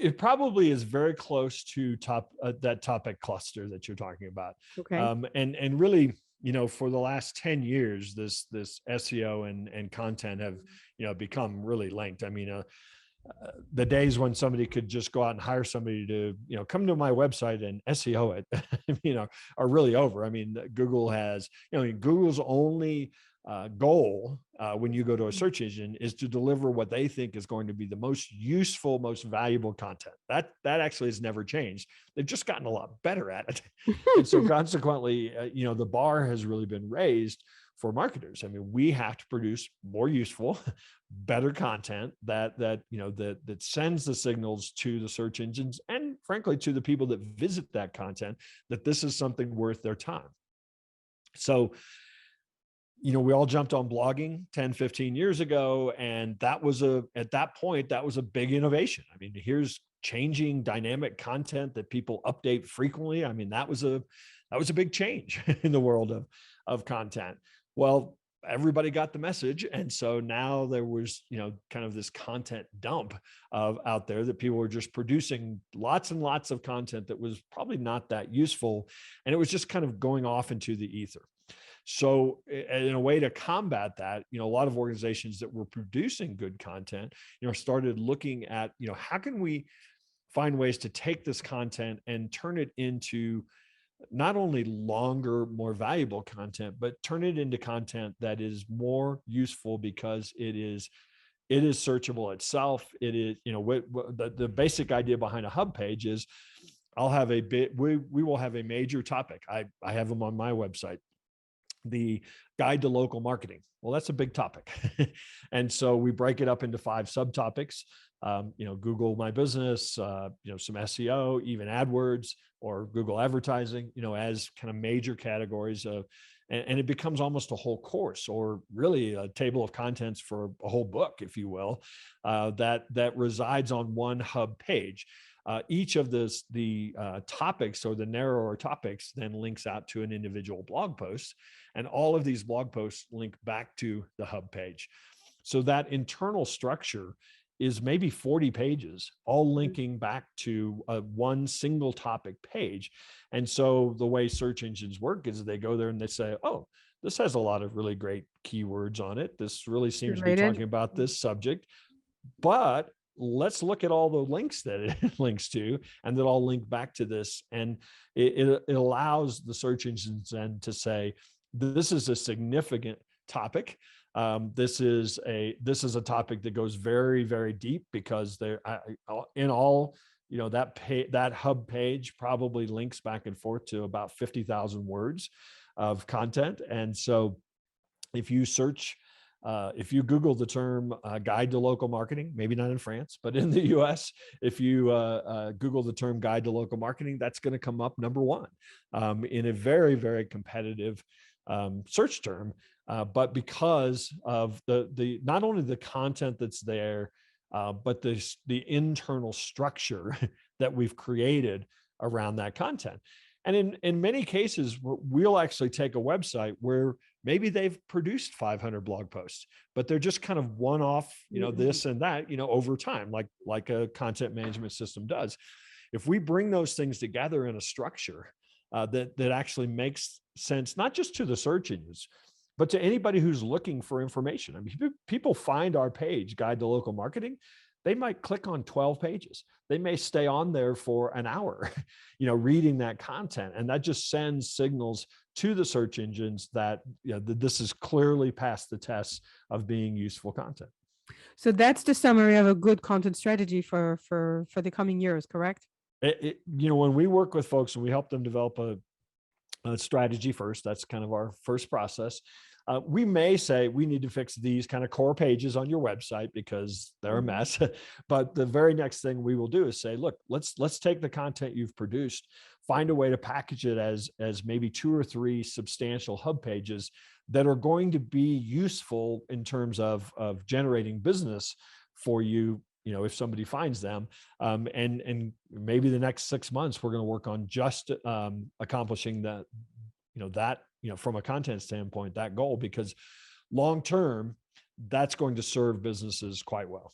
it probably is very close to that topic cluster that you're talking about. Okay. And really, for the last 10 years, this SEO and content have, become really linked. I mean, the days when somebody could just go out and hire somebody to, come to my website and SEO it, are really over. I mean, Google has, Google's only goal when you go to a search engine is to deliver what they think is going to be the most useful, most valuable content. That actually has never changed. They've just gotten a lot better at it, and so consequently, the bar has really been raised for marketers. I mean, we have to produce more useful, better content that sends the signals to the search engines and frankly to the people that visit that content that this is something worth their time. So, we all jumped on blogging 10, 15 years ago, and at that point, that was a big innovation. I mean, here's changing dynamic content that people update frequently. I mean, that was a big change in the world of content. Well, everybody got the message. And so now there was, kind of this content dump out there that people were just producing lots and lots of content that was probably not that useful. And it was just kind of going off into the ether. So in a way to combat that, a lot of organizations that were producing good content, started looking at, how can we find ways to take this content and turn it into not only longer, more valuable content, but turn it into content that is more useful because it is searchable itself. It is, the basic idea behind a hub page is I'll have a bit, we will have a major topic. I have them on my website, the guide to local marketing. Well, that's a big topic. And so we break it up into 5 subtopics. Google My Business, some SEO, even AdWords or Google advertising, as kind of major categories of, and it becomes almost a whole course or really a table of contents for a whole book, if you will, that resides on one hub page. Each of the topics or the narrower topics then links out to an individual blog post, and all of these blog posts link back to the hub page. So that internal structure is maybe 40 pages, all linking back to one single topic page. And so the way search engines work is they go there and they say, oh, this has a lot of really great keywords on it. This really seems to be Related. talking about this subject, but let's look at all the links that it links to and that all link back to this. And it allows the search engines then to say, this is a significant topic. This is a topic that goes very, very deep because in all, that hub page probably links back and forth to about 50,000 words of content. And so if you search, if you Google the term guide to local marketing, maybe not in France, but in the US, if you Google the term guide to local marketing, that's going to come up number 1 in a very, very competitive search term. But because of the not only the content that's there, but the internal structure that we've created around that content. And in many cases, we'll actually take a website where maybe they've produced 500 blog posts, but they're just kind of one-off, Mhm. this and that, over time, like a content management system does. If we bring those things together in a structure that actually makes sense, not just to the search engines, but to anybody who's looking for information. I mean, people find our page, Guide to Local Marketing. They might click on 12 pages. They may stay on there for an hour, reading that content. And that just sends signals to the search engines that, this is clearly past the test of being useful content. So that's the summary of a good content strategy for the coming years, correct? When we work with folks and we help them develop a strategy first, that's kind of our first process. We may say we need to fix these kind of core pages on your website because they're a Mhm. mess. But the very next thing we will do is say, look, let's take the content you've produced, find a way to package it as maybe 2 or 3 substantial hub pages that are going to be useful in terms of generating business for you. If somebody finds them, and maybe the next 6 months we're going to work on just accomplishing that from a content standpoint, that goal, because long term, that's going to serve businesses quite well.